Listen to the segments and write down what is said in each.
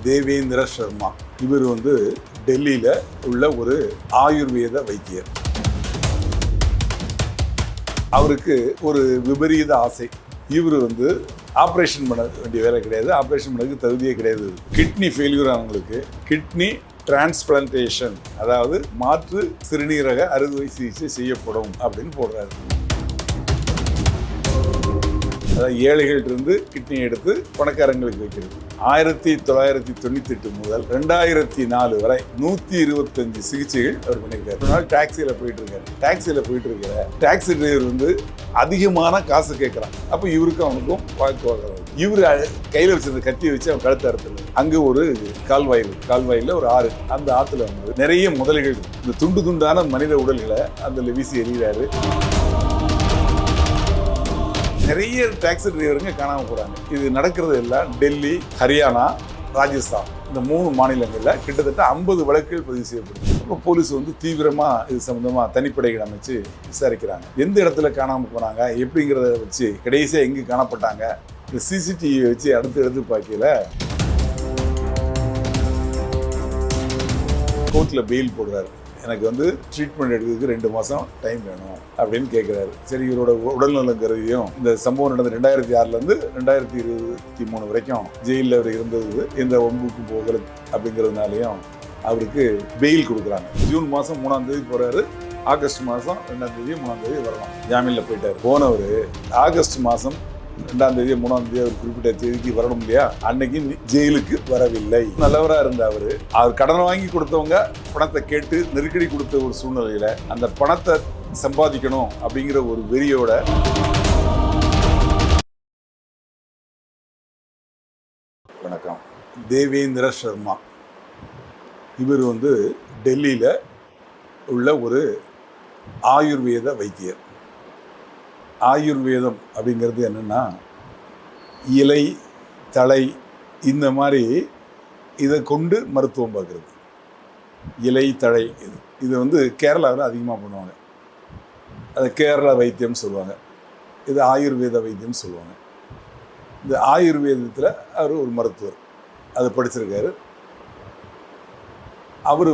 தேவேந்திர சர்மா. இவர் டெல்லியில் உள்ள ஒரு ஆயுர்வேத வைத்தியர். அவருக்கு ஒரு விபரீத ஆசை. இவர் ஆப்ரேஷன் பண்ண வேண்டிய வேலை கிடையாது, ஆப்ரேஷன் பண்ணதுக்கு தகுதியே கிடையாது. கிட்னி ஃபெயில்யூர் ஆனவங்களுக்கு கிட்னி டிரான்ஸ்பிளான்டேஷன், அதாவது மாற்று சிறுநீரக அறுவை சிகிச்சை செய்யப்படும் அப்படின்னு போடுறாரு. அதாவது ஏழைகள்டிருந்து கிட்னி எடுத்து பணக்காரங்களுக்கு வைக்கிறது. 1998 முதல் 2004 வரை 125 சிகிச்சைகள் அவர் பண்ணியிருக்காரு. ஒரு நாள் டாக்ஸியில் போயிட்டு இருக்கிற டாக்ஸி டிரைவர் அதிகமான காசு கேட்குறான். அப்போ இவருக்கும் அவனுக்கும் வாக்குவாதம். இவர் கையில் வச்சிருந்த கத்தியை வச்சு அவன் கழுத்து அறுத்துறது. அங்கே ஒரு கால்வாயில் ஒரு ஆறு. அந்த ஆற்றுல நிறைய முதலைகள், இந்த துண்டு துண்டான மனித உடல்களை அந்த வீசி எறிகிறாரு. நிறைய டாக்ஸி டிரைவருங்க காணாமல் போகிறாங்க. இது நடக்கிறது எல்லாம் டெல்லி, ஹரியானா, ராஜஸ்தான், இந்த 3 மாநிலங்களில் கிட்டத்தட்ட 50 வழக்குகள் பதிவு செய்யப்படுது. இப்போ போலீஸ் தீவிரமாக இது சம்மந்தமாக தனிப்படைகள் அமைச்சு விசாரிக்கிறாங்க. எந்த இடத்துல காணாமல் போனாங்க எப்படிங்கிறத வச்சு கடைசியாக எங்கே காணப்பட்டாங்க, இந்த சிசிடிவியை வச்சு எடுத்து பார்க்கல கோர்ட்டில் பெயில் போடுறாரு. எனக்கு ட்ரீட்மெண்ட் எடுக்கிறதுக்கு 2 மாதம் டைம் வேணும் அப்படின்னு கேட்குறாரு. சரி, இவரோட உடல்நலம் கருதியும் இந்த சம்பவம் நடந்த 2006 2023 வரைக்கும் ஜெயிலில் அவர் இருந்தது எந்த ஒன்புக்கும் போகல அப்படிங்கிறதுனாலையும் அவருக்கு பெயில் கொடுக்குறாங்க. ஜூன் மாதம் 3ஆம் தேதி போகிறாரு. ஆகஸ்ட் மாதம் 2ஆம் தேதி 3ஆம் தேதி வரலாம். ஜாமீனில் போயிட்டார். போனவர் ஆகஸ்ட் மாதம் 2ஆம் தேதி 3ஆம் தேதி அவர் குறிப்பிட்ட தேதிக்கு வரணும் இல்லையா, அன்னைக்கு ஜெயிலுக்கு வரவில்லை. நல்லவராக இருந்த அவர் கடனை வாங்கி கொடுத்தவங்க பணத்தை கேட்டு நெருக்கடி கொடுத்த ஒரு சூழ்நிலையில அந்த பணத்தை சம்பாதிக்கணும் அப்படிங்கிற ஒரு வெறியோட வணக்கம். தேவேந்திர சர்மா. இவர் டெல்லியில் உள்ள ஒரு ஆயுர்வேத வைத்தியர். ஆயுர்வேதம் அப்படிங்கிறது என்னென்னா, இலை, தழை, இந்த மாதிரி இதை கொண்டு மருத்துவம் பார்க்குறது. இலை, தழை இது கேரளாவில் அதிகமாக பண்ணுவாங்க. அது கேரளா வைத்தியம் சொல்லுவாங்க. இது ஆயுர்வேத வைத்தியம் சொல்லுவாங்க. இந்த ஆயுர்வேதத்தில் அவர் ஒரு மருத்துவர், அதை படிச்சிருக்காரு. அவர்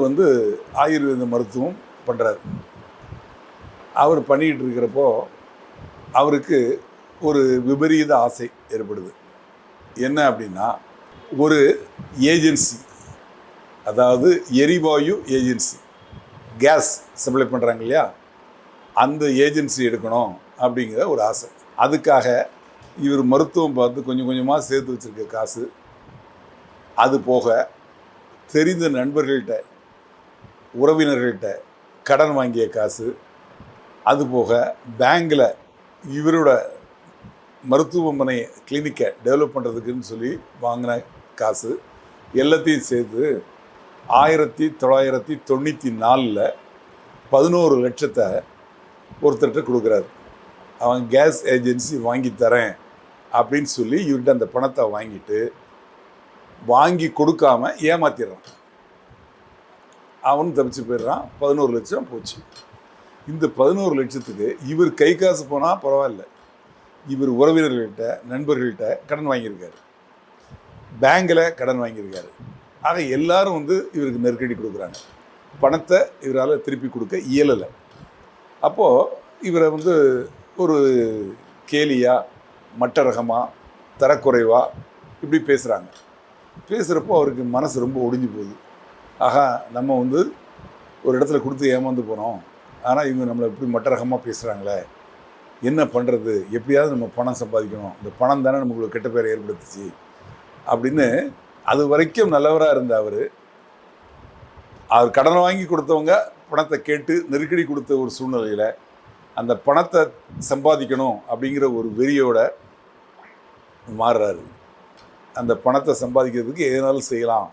ஆயுர்வேத மருத்துவம் பண்ணுறாரு. அவர் பண்ணிக்கிட்டு இருக்கிறப்போ அவருக்கு ஒரு விபரீத ஆசை ஏற்படுது. என்ன அப்படின்னா, ஒரு ஏஜென்சி, அதாவது எரிவாயு ஏஜென்சி, கேஸ் சப்ளை பண்ணுறாங்க இல்லையா, அந்த ஏஜென்சி எடுக்கணும் அப்படிங்கிற ஒரு ஆசை. அதுக்காக இவர் மருத்துவம் பார்த்து கொஞ்சம் கொஞ்சமாக சேர்த்து வச்சுருக்க காசு, அது போக தெரிந்த நண்பர்கள்ட்ட, உறவினர்கள்ட்ட கடன் வாங்கிய காசு, அது போக பேங்கில் இவரோட மருத்துவமனை கிளினிக்கை டெவலப் பண்ணுறதுக்குன்னு சொல்லி வாங்கின காசு எல்லாத்தையும் சேர்த்து 1994 11 லட்சத்தை ஒருத்தர்கிட்ட கொடுக்குறாரு. அவன் கேஸ் ஏஜென்சி வாங்கி தரேன் அப்படின்னு சொல்லி இவர்கிட்ட அந்த பணத்தை வாங்கி கொடுக்காம ஏமாத்திடுறான். அவனும் தப்பிச்சு போயிடுறான். 11 லட்சம் போச்சு. இந்த 11 லட்சத்துக்கு இவர் கை காசு போனால் பரவாயில்ல, இவர் உறவினர்கள்ட்ட, நண்பர்கள்ட்ட கடன் வாங்கியிருக்காரு, பேங்கில் கடன் வாங்கியிருக்காரு. ஆக எல்லாரும் இவருக்கு நெருக்கடி கொடுக்குறாங்க. பணத்தை இவரால் திருப்பி கொடுக்க இயலலை. அப்போது இவரை ஒரு கேலியாக, மட்ட ரகமாக, தரக்குறைவாக இப்படி பேசுகிறாங்க. பேசுகிறப்போ அவருக்கு மனசு ரொம்ப ஒடிஞ்சு போகுது. ஆகா, நம்ம ஒரு இடத்துல கொடுத்து ஏமாந்து போனோம், ஆனால் இவங்க நம்மளை எப்படி மட்ட ரகமாக பேசுகிறாங்களே, என்ன பண்ணுறது, எப்படியாவது நம்ம பணம் சம்பாதிக்கணும், இந்த பணம் தானே நமக்கு கெட்ட பேரை ஏற்படுத்துச்சு அப்படின்னு அது வரைக்கும் நல்லவராக இருந்த அவர் கடனை வாங்கி கொடுத்தவங்க பணத்தை கேட்டு நெருக்கடி கொடுத்த ஒரு சூழ்நிலையில் அந்த பணத்தை சம்பாதிக்கணும் அப்படிங்கிற ஒரு வெறியோட மாறுறாரு. அந்த பணத்தை சம்பாதிக்கிறதுக்கு எதனாலும் செய்யலாம்,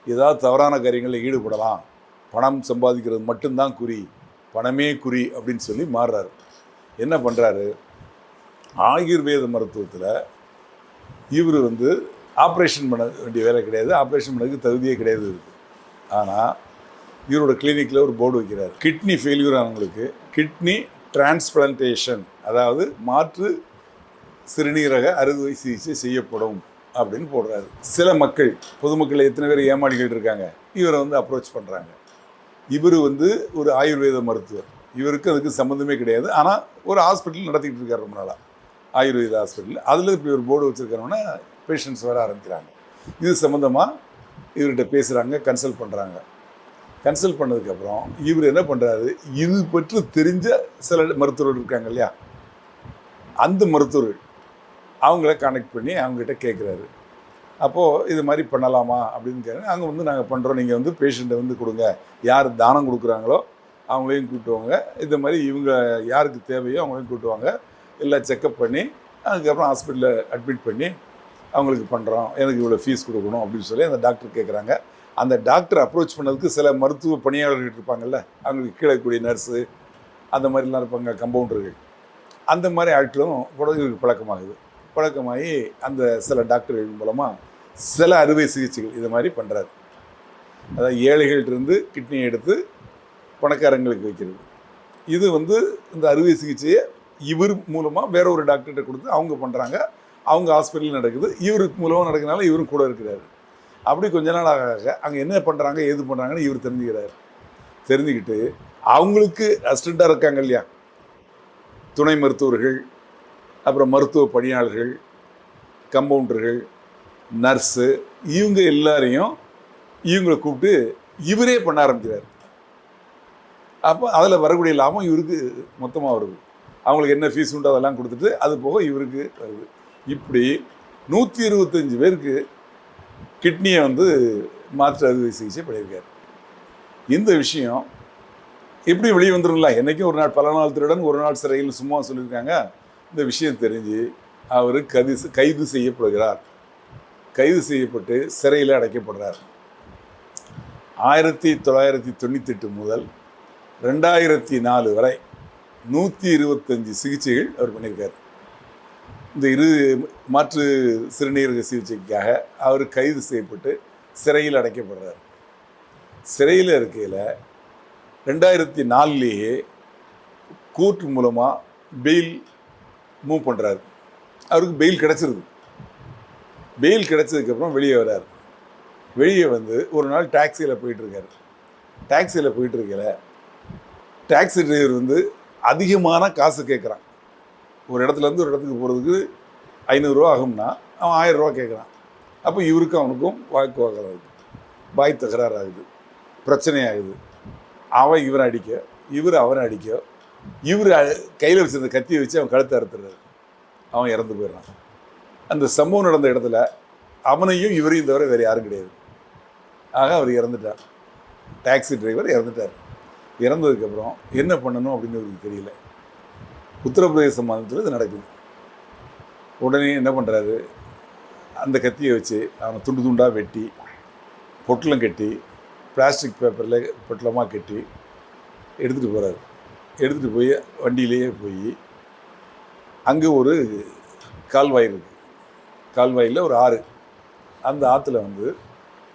ஏதாவது தவறான காரியங்களில் ஈடுபடலாம், பணம் சம்பாதிக்கிறது மட்டும்தான் குறி, பணமே குறி அப்படின்னு சொல்லி மாறுறாரு. என்ன பண்ணுறாரு, ஆயுர்வேத மருத்துவத்தில் இவர் ஆப்ரேஷன் பண்ண வேண்டிய வேலை கிடையாது, ஆப்ரேஷன் பண்ணதுக்கு தகுதியே கிடையாது இருக்குது. ஆனால் இவரோட கிளினிக்கில் ஒரு போர்டு வைக்கிறார். கிட்னி ஃபெயில்யூர் ஆனவங்களுக்கு கிட்னி டிரான்ஸ்பிளான்டேஷன், அதாவது மாற்று சிறுநீரக அறுவை சிகிச்சை செய்யப்படும் அப்படின்னு போடுறாரு. சில மக்கள், பொதுமக்கள் எத்தனை பேர் ஏமாளிகள் இருக்காங்க, இவரை வந்து அப்ரோச் பண்ணுறாங்க. இவர் வந்து ஒரு ஆயுர்வேத மருத்துவர், இவருக்கு அதுக்கு சம்மந்தமே கிடையாது. ஆனால் ஒரு ஹாஸ்பிட்டல் நடத்திக்கிட்டு இருக்காரு ரொம்ப நாளாக, ஆயுர்வேத ஹாஸ்பிட்டல். அதில் இப்படி ஒரு போர்டு வச்சுருக்கிறோன்னா பேஷண்ட்ஸ் வர ஆரம்பிக்கிறாங்க. இது சம்மந்தமாக இவர்கிட்ட பேசுகிறாங்க, கன்சல்ட் பண்ணுறாங்க. கன்சல்ட் பண்ணதுக்கப்புறம் இவர் என்ன பண்ணுறாரு, இது பற்றி தெரிஞ்ச சில மருத்துவர்கள் இருக்காங்க இல்லையா, அந்த மருத்துவர்கள் அவங்கள கனெக்ட் பண்ணி அவங்ககிட்ட கேட்குறாரு. அப்போது இது மாதிரி பண்ணலாமா அப்படின்னு கேட்குறேன். அங்கே வந்து நாங்கள் பண்ணுறோம், நீங்கள் வந்து பேஷண்ட்டை வந்து கொடுங்க, யார் தானம் கொடுக்குறாங்களோ அவங்களையும் கூட்டுவாங்க, இந்த மாதிரி இவங்க யாருக்கு தேவையோ அவங்களையும் கூட்டுவாங்க, எல்லாம் செக்கப் பண்ணி அதுக்கப்புறம் ஹாஸ்பிட்டலில் அட்மிட் பண்ணி அவங்களுக்கு பண்ணுறோம், எனக்கு இவ்வளோ ஃபீஸ் கொடுக்கணும் அப்படின்னு சொல்லி அந்த டாக்டர் கேட்குறாங்க. அந்த டாக்டர் அப்ரோச் பண்ணதுக்கு சில மருத்துவ பணியாளர்கள் இருப்பாங்கள்ல, அவங்களுக்கு கீழே கூடிய நர்ஸு அந்த மாதிரிலாம் இருப்பாங்க, கம்பவுண்டர்கள், அந்த மாதிரி ஆட்களும் கூட இவருக்கு பழக்கமாகி அந்த சில டாக்டர்கள் மூலமாக சில அறுவை சிகிச்சைகள் இது மாதிரி பண்ணுறாரு. அதாவது ஏழைகள்கிட்டருந்து கிட்னியை எடுத்து பணக்காரங்களுக்கு வைக்கிறது. இது வந்து இந்த அறுவை சிகிச்சையை இவர் மூலமாக வேற ஒரு டாக்டர்கிட்ட கொடுத்து அவங்க பண்ணுறாங்க, அவங்க ஹாஸ்பிட்டலில் நடக்குது, இவருக்கு மூலமாக நடக்கிறதுனால இவரும் கூட இருக்கிறாரு. அப்படி கொஞ்ச நாள் ஆக அங்கே என்ன பண்ணுறாங்க ஏது பண்ணுறாங்கன்னு இவர் தெரிஞ்சுக்கிறார். தெரிஞ்சுக்கிட்டு அவங்களுக்கு அசிஸ்டண்ட்டாக இருக்காங்க இல்லையா, துணை மருத்துவர்கள், அப்புறம் மருத்துவ பணியாளர்கள், கம்பவுண்டர்கள், நர்ஸு, இவங்க எல்லாரையும் இவங்களை கூப்பிட்டு இவரே பண்ண ஆரம்பிக்கிறார். அப்போ அதில் வரக்கூடிய லாபம் இவருக்கு மொத்தமாக வருது. அவங்களுக்கு என்ன ஃபீஸ் உண்டோ அதெல்லாம் கொடுத்துட்டு அது போக இவருக்கு வருது. இப்படி 125 பேருக்கு கிட்னியை வந்து மாற்று அறுவை சிகிச்சை பண்ணியிருக்காரு. இந்த விஷயம் எப்படி வெளியே வந்துடும்ல, என்றைக்கும் ஒரு நாள் பல நாள் திருடன் ஒரு நாள் சிறையில் சும்மா சொல்லியிருக்காங்க. இந்த விஷயம் தெரிஞ்சு அவர் கைது செய்யப்படுகிறார். கைது செய்யப்பட்டு சிறையில் அடைக்கப்படுறார். 1998 முதல் 2004 வரை 125 சிகிச்சைகள் அவர் பண்ணியிருக்கார். இந்த மாற்று சிறுநீரக சிகிச்சைக்காக அவர் கைது செய்யப்பட்டு சிறையில் அடைக்கப்படுறார். சிறையில் இருக்கையில் 2004 கோர்ட் மூலமாக பெயில் மூவ் பண்ணுறாரு. அவருக்கு பெயில் கிடச்சிருது. பெயில் கிடச்சதுக்கப்புறம் வெளியே வர்றார். வெளியே வந்து ஒரு நாள் டாக்ஸியில் போயிட்டுருக்காரு. டாக்ஸியில் போயிட்டுருக்கல டாக்ஸி டிரைவர் வந்து அதிகமான காசு கேட்குறான். ஒரு இடத்துலேருந்து ஒரு இடத்துக்கு போகிறதுக்கு 500 ரூபா ஆகும்னா அவன் 1000 ரூபா கேட்குறான். அப்போ இவருக்கும் அவனுக்கும் வாக்குவாதம் ஆகுது, வாய் தகராறு ஆகுது, பிரச்சனை ஆகுது. அவன் இவரை அடிக்க, இவர் அவனை அடிக்க, இவர் கையில் வச்சிருந்த கத்தியை வச்சு அவன் கழுத்தை அறுத்துறாரு. அவன் இறந்து போயிடுறான். அந்த சம்பவம் நடந்த இடத்துல அவனையும் இவரையும் தவிர வேறு யாரும் கிடையாது. ஆக அவர் இறந்துட்டார். டாக்ஸி டிரைவர் இறந்துட்டார். இறந்ததுக்கப்புறம் என்ன பண்ணணும் அப்படின்னு அவருக்கு தெரியல. உத்தரப்பிரதேச மாநிலத்தில் இது நடக்குது. உடனே என்ன பண்ணுறாரு, அந்த கத்தியை வச்சு அவனை துண்டு துண்டாக வெட்டி பொட்டலம் கட்டி பிளாஸ்டிக் பேப்பரில் பொட்டலமாக கட்டி எடுத்துகிட்டு போகிறாரு. எடுத்துகிட்டு போய் வண்டியிலேயே போய் அங்கே ஒரு கால்வாய் இருக்குது. கால்வாயில் ஒரு ஆறு, அந்த ஆற்றுல வந்து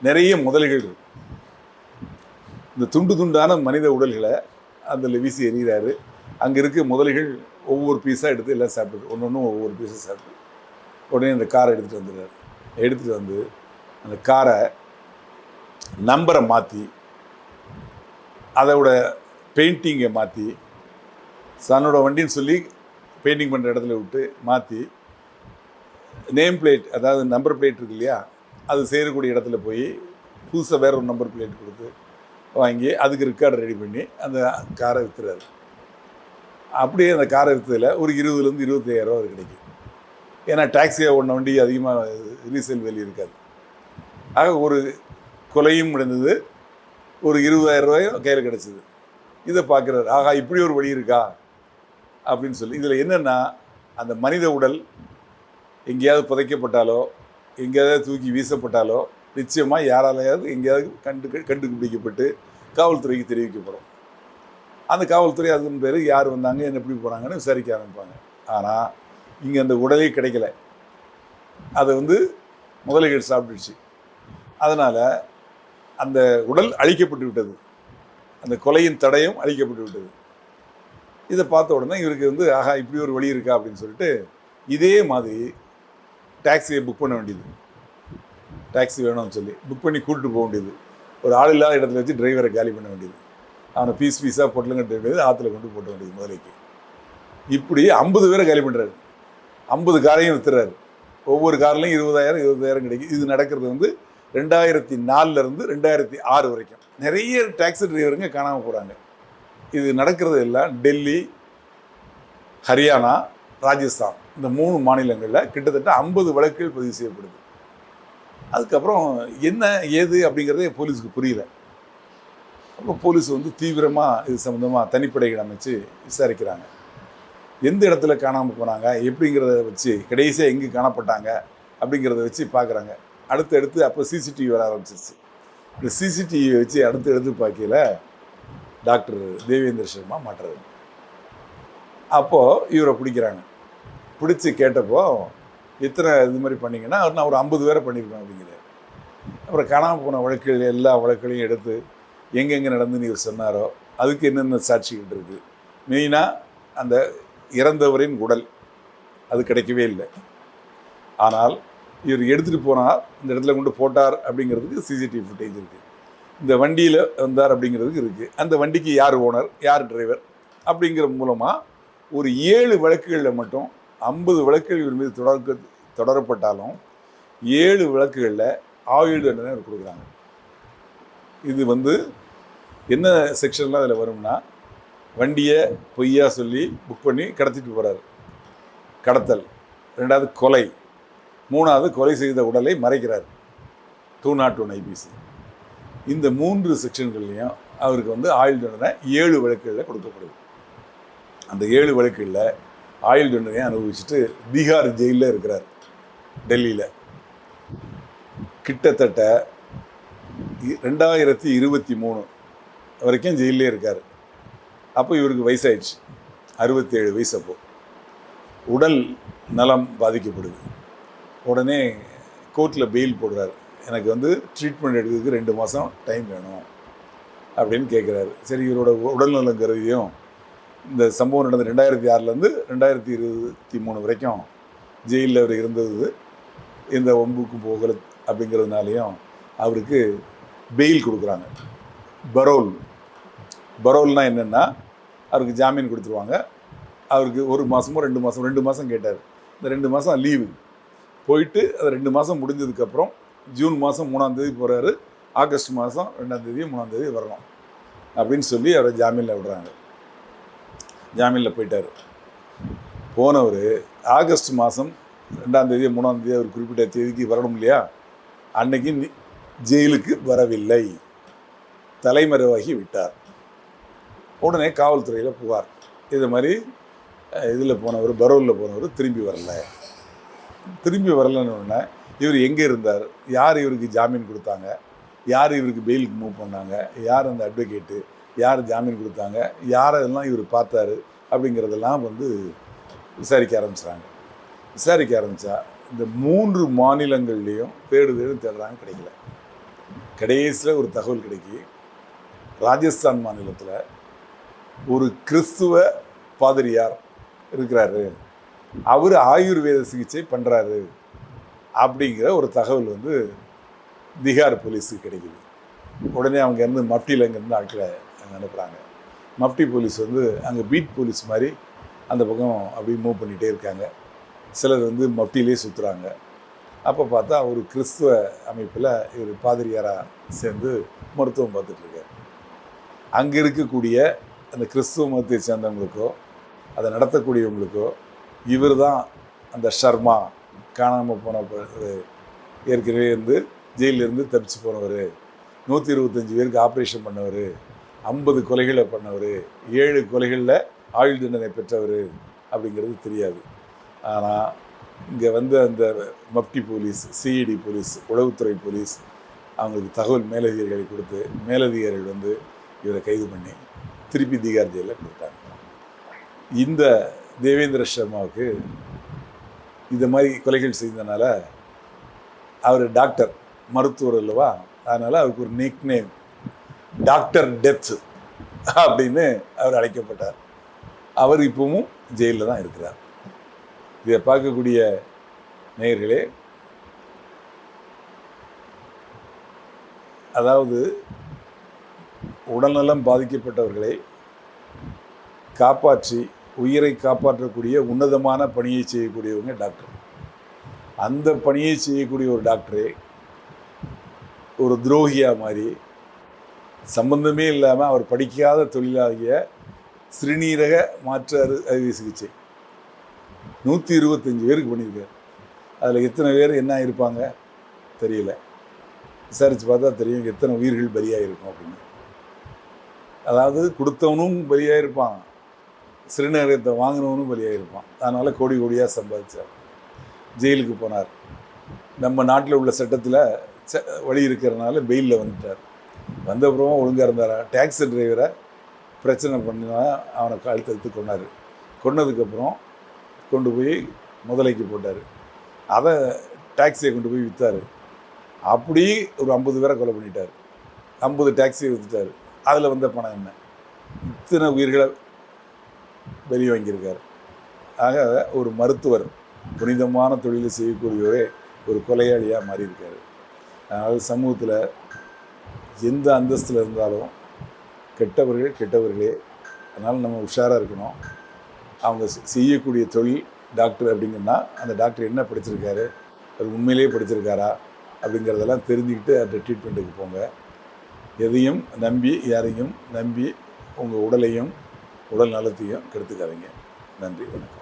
நிறைய முதலைகள் இருக்கு. இந்த துண்டு துண்டான மனித உடல்களை அதில் வீசி எறிகிறாரு. அங்கே இருக்க முதலைகள் ஒவ்வொரு பீஸாக எடுத்து எல்லாம் சாப்பிடுது, ஒன்று ஒன்றும் ஒவ்வொரு பீஸாக சாப்பிடுது. உடனே அந்த காரை எடுத்துகிட்டு வந்துடுறாரு. எடுத்துகிட்டு வந்து அந்த காரை நம்பரை மாற்றி அதோட பெயிண்டிங்கை மாற்றி தன்னோட வண்டின்னு சொல்லி பெயிண்டிங் பண்ணுற இடத்துல விட்டு மாற்றி நேம் பிளேட், அதாவது நம்பர் பிளேட் இருக்கு இல்லையா, அது செய்யக்கூடிய இடத்துல போய் புதுசாக வேற ஒரு நம்பர் பிளேட் கொடுத்து வாங்கி அதுக்கு ரெக்கார்டை ரெடி பண்ணி அந்த காரை விற்றுறாரு. அப்படியே அந்த காரை விற்றதில் ஒரு 20,000 to 25,000 ரூபா கிடைக்கும். ஏன்னா டாக்ஸியாக ஓடின வண்டி அதிகமாக ரீசேல் வேல்யூ இருக்காது. ஆக ஒரு கொலையும் நடந்தது, ஒரு 20,000 ரூபாயும் கையில் கிடச்சிது. இதை பார்க்குறாரு, ஆகா இப்படி ஒரு வழி இருக்கா அப்படின்னு சொல்லி. இதில் என்னென்னா, அந்த மனித உடல் எங்கேயாவது புதைக்கப்பட்டாலோ எங்கேயாவது தூக்கி வீசப்பட்டாலோ நிச்சயமாக யாராலையாவது எங்கேயாவது கண்டுபிடிக்கப்பட்டு காவல்துறைக்கு தெரிவிக்கப்படும். அந்த காவல்துறை அதுன்னு பேர் யார் வந்தாங்க என்ன எப்படி போகிறாங்கன்னு விசாரிக்க ஆரம்பிப்பாங்க. ஆனால் இங்கே அந்த உடலே கிடைக்கல, அதை வந்து முதலைகள் சாப்பிட்டுடுச்சு. அதனால் அந்த உடல் அழிக்கப்பட்டு விட்டது, அந்த கொலையின் தடயம் அழிக்கப்பட்டு விட்டது. இதை பார்த்த உடனே இவருக்கு வந்து ஆஹா இப்படி ஒரு வழி இருக்கா அப்படின்னு சொல்லிட்டு இதே மாதிரி டாக்ஸியை புக் பண்ண வேண்டியது. டாக்ஸி வேணும்னு சொல்லி புக் பண்ணி கூட்டிட்டு போக வேண்டியது. ஒரு ஆள் இல்லாத இடத்துல வச்சு டிரைவரை காலி பண்ண வேண்டியது. அவனை பீஸாக பொட்டலங்கட்ட வேண்டியது, ஆற்றுல கொண்டு போட்ட வேண்டியது முதலைக்கு. இப்படி 50 பேரை காலி பண்ணுறாரு. 50 காரையும் வித்துறாரு. ஒவ்வொரு கார்லையும் 20,000 கிடைக்கும். இது நடக்கிறது வந்து 2004 2006 வரைக்கும். நிறைய டாக்ஸி டிரைவருங்க காணாமல் போகிறாங்க. இது நடக்கிறது எல்லாம் டெல்லி, ஹரியானா, ராஜஸ்தான் இந்த 3 மாநிலங்களில் கிட்டத்தட்ட 50 வழக்குகள் பதிவு செய்யப்படுது. அதுக்கப்புறம் என்ன ஏது அப்படிங்கிறதே போலீஸுக்கு புரியல. அப்புறம் போலீஸ் வந்து தீவிரமாக இது சம்மந்தமாக தனிப்படைகள் அமைச்சு விசாரிக்கிறாங்க. எந்த இடத்துல காணாமல் போனாங்க எப்படிங்கிறத வச்சு, கடைசியாக எங்கே காணப்பட்டாங்க அப்படிங்கிறத வச்சு பார்க்குறாங்க. அடுத்து அப்போ சிசிடிவி வர ஆரம்பிச்சிருச்சு. இந்த சிசிடிவியை வச்சு அடுத்து பார்க்கையில் டாக்டர் தேவேந்திர சர்மா மாட்டுறாரு. அப்போது இவரை பிடிக்கிறாங்க. பிடிச்சி கேட்டப்போ எத்தனை இது மாதிரி பண்ணிங்கன்னா நான் ஒரு 50 பேரை பண்ணியிருப்பேன் அப்படிங்கிறார். அப்புறம் காணாமல் போன வழக்குகள் எல்லா வழக்குகளையும் எடுத்து எங்கெங்கே நடந்துன்னு இவர் சொன்னாரோ அதுக்கு என்னென்ன சாட்சிகள் இருக்குது. மெயினாக அந்த இறந்தவரின் உடல் அது கிடைக்கவே இல்லை. ஆனால் இவர் எடுத்துகிட்டு போனால் இந்த இடத்துல கொண்டு போட்டார் அப்படிங்கிறதுக்கு சிசிடிவி ஃபுட்டேஜ் இருக்குது. இந்த வண்டியில் வந்தார் அப்படிங்கிறதுக்கு இருக்குது. அந்த வண்டிக்கு யார் ஓனர், யார் டிரைவர் அப்படிங்கிற மூலமாக ஒரு 7 வழக்குகளில் மட்டும் 50 வழக்குகள் மீது தொடரப்பட்டாலும் 7 வழக்குகளில் ஆயுள் தண்டனை கொடுக்குறாங்க. இது வந்து என்ன செக்ஷன்லாம் அதில் வரும்னா, வண்டியை பொய்யா சொல்லி புக் பண்ணி கடத்திட்டு போகிறாரு, கடத்தல். 2வது கொலை. 3வது கொலை செய்த உடலை மறைக்கிறார், 201 IPC. இந்த 3 செக்ஷன்கள்லையும் அவருக்கு வந்து ஆயுள் தண்டனை 7 வழக்குகளில் கொடுக்கப்படுது. அந்த 7 வழக்குகளில் ஆயுள் தண்டனையை அனுபவிச்சுட்டு பீகார் ஜெயிலில் இருக்கிறார், டெல்லியில். கிட்டத்தட்ட 2023 வரைக்கும் ஜெயிலே இருக்கார். அப்போ இவருக்கு வயசாயிடுச்சு, 67 வயசு. அப்போ உடல் நலம் பாதிக்கப்படுது. உடனே கோர்ட்டில் பெயில் போடுறாரு. எனக்கு வந்து ட்ரீட்மெண்ட் எடுக்கிறதுக்கு 2 மாதம் டைம் வேணும் அப்படின்னு கேட்குறாரு. சரி, இவரோட உடல்நலம் கருதியும் இந்த சம்பவம் நடந்த 2006 2023 வரைக்கும் ஜெயிலில் அவர் இருந்தது இந்த ஒம்புக்கு போகல அப்படிங்கிறதுனாலையும் அவருக்கு பெயில் கொடுக்குறாங்க. பரோல்னால் என்னென்னா, அவருக்கு ஜாமீன் கொடுத்துருவாங்க. அவருக்கு 1 மாதமோ 2 மாதம் கேட்டார். இந்த 2 மாதம் லீவு போயிட்டு அது 2 மாதம் முடிஞ்சதுக்கப்புறம் ஜூன் மாதம் 3ஆம் தேதி போகிறாரு. ஆகஸ்ட் மாதம் 2ஆம் தேதி 3ஆம் தேதி வரணும் அப்படின்னு சொல்லி அவரை ஜாமீனில் விடுறாங்க. ஜாமீனில் போயிட்டார். போனவர் ஆகஸ்ட் மாதம் 2ஆம் தேதி 3ஆம் தேதி அவர் குறிப்பிட்ட தேதிக்கு வரணும் இல்லையா, அன்னைக்கு ஜெயிலுக்கு வரவில்லை, தலைமறைவாகி விட்டார். உடனே காவல்துறையில் புகார். இது மாதிரி இதில் போனவர், பரோலில் போனவர் திரும்பி வரலன்னு உடனே இவர் எங்கே இருந்தார், யார் இவருக்கு ஜாமீன் கொடுத்தாங்க, யார் இவருக்கு பெயிலுக்கு மூவ் பண்ணாங்க, யார் அந்த அட்வொகேட்டு, யார் ஜாமீன் கொடுத்தாங்க, யாரெல்லாம் இவர் பார்த்தாரு அப்படிங்கிறதெல்லாம் வந்து விசாரிக்க ஆரம்பிச்சிட்டாங்க. விசாரிக்க ஆரம்பித்தா இந்த 3 மாநிலங்கள்லேயும் தேடுறாங்க, கிடைக்கல. கடைசியில் ஒரு தகவல் கிடைக்கி, ராஜஸ்தான் மாநிலத்தில் ஒரு கிறிஸ்துவ பாதிரியார் இருக்கிறாரு, அவர் ஆயுர்வேத சிகிச்சை பண்ணுறாரு அப்படிங்கிற ஒரு தகவல் வந்து பீகார் போலீஸுக்கு கிடைக்குது. உடனே அவங்க இருந்து மஃப்டியில் இங்கேருந்து ஆட்களை அங்கே அனுப்புகிறாங்க. மஃப்டி போலீஸ் வந்து அங்கே பீட் போலீஸ் மாதிரி அந்த பக்கம் அப்படி மூவ் பண்ணிகிட்டே இருக்காங்க. சிலர் வந்து மஃப்டியிலே சுற்றுறாங்க. அப்போ பார்த்தா ஒரு கிறிஸ்துவ அமைப்பில் இவர் பாதிரியாராக சேர்ந்து மருத்துவம் பார்த்துட்ருக்கார். அங்கே இருக்கக்கூடிய அந்த கிறிஸ்துவ மதத்தை சேர்ந்தவங்களுக்கோ அதை நடத்தக்கூடியவங்களுக்கோ இவர் தான் அந்த ஷர்மா, காணாமல் போன ஏற்கனவே இருந்து ஜெயிலிருந்து தப்பிச்சு போனவர், 125 பேருக்கு ஆப்ரேஷன் பண்ணவர், 50 கொலைகளை பண்ணவர், 7 கொலைகளில் ஆயுள் தண்டனை பெற்றவர் அப்படிங்கிறது தெரியாது. ஆனால் இங்கே வந்து அந்த மஃப்டி போலீஸ், சிஐடி போலீஸ், உளவுத்துறை போலீஸ் அவங்களுக்கு தகவல் மேலதிகாரிகளை கொடுத்து மேலதிகாரிகள் வந்து இவரை கைது பண்ணி திருப்பி தீகார் ஜெயிலில் கொடுத்தாங்க. இந்த தேவேந்திர சர்மாவுக்கு இந்த மாதிரி கொலைகள் செய்ததுனால, அவர் டாக்டர், மருத்துவர் அல்லவா, அதனால் அவருக்கு ஒரு நிக் நேம் டாக்டர் டெத் அப்படின்னு அவர் அழைக்கப்பட்டார். அவர் இப்பவும் ஜெயிலில் தான் இருக்கிறார். இதை பார்க்கக்கூடிய நேயர்களே, அதாவது உடல்நலம் பாதிக்கப்பட்டவர்களை காப்பாற்றி உயிரை காப்பாற்றக்கூடிய உன்னதமான பணியை செய்யக்கூடியவங்க டாக்டர். அந்த பணியை செய்யக்கூடிய ஒரு டாக்டரே ஒரு துரோகியாக மாதிரி சம்பந்தமே இல்லாமல் அவர் படிக்காத தொழிலாகிய சிறுநீரக மாற்று அறுவை சிகிச்சை 125 பேருக்கு பண்ணியிருக்காரு. அதில் எத்தனை பேர் என்ன இருப்பாங்க தெரியல. விசாரித்து பார்த்தா தெரியும் எத்தனை உயிர்கள் பலியாக இருக்கும் அப்படின்னு. அதாவது கொடுத்தவனும் பலியாக இருப்பான், சிறுநீரகத்தை வாங்கினவனும் பலியாக இருப்பான். அதனால் கோடி கோடியாக சம்பாதிச்சார். ஜெயிலுக்கு போனார். நம்ம நாட்டில் உள்ள சட்டத்தில் வழி இருக்கிறதுனால பெயிலில் வந்துட்டார். வந்தப்புறமா ஒழுங்காக இருந்தாரா? டாக்ஸி டிரைவரை பிரச்சனை பண்ணினா அவனை கழுத்தெடுத்து கொண்டார். கொன்னதுக்கப்புறம் கொண்டு போய் முதலைக்கு போட்டார். அதை டாக்ஸியை கொண்டு போய் விற்றார். அப்படி ஒரு 50 பேரை கொலை பண்ணிட்டார். 50 டாக்ஸியை விற்றுட்டார். அதில் வந்த பணம் என்ன? இத்தனை உயிர்களை வெளி வாங்கியிருக்கார். ஆக ஒரு மருத்துவர், புனிதமான தொழிலை செய்யக்கூடியவரே ஒரு கொலையாளியாக மாறியிருக்கார். அதனால் சமூகத்தில் எந்த அந்தஸ்தில் இருந்தாலும் கெட்டவர்கள் கெட்டவர்களே. அதனால் நம்ம உஷாராக இருக்கணும். அவங்க செய்யக்கூடிய தொழில் டாக்டர் அப்படிங்கன்னா அந்த டாக்டர் என்ன படிச்சிருக்காரு, அது உண்மையிலேயே படிச்சிருக்காரா அப்படிங்கிறதெல்லாம் தெரிஞ்சுக்கிட்டு அந்த ட்ரீட்மெண்ட்டுக்கு போங்க. எதையும் நம்பி யாரையும் நம்பி உங்கள் உடலையும் உடல் நலத்தையும் கெடுத்துக்காதீங்க. நன்றி, வணக்கம்.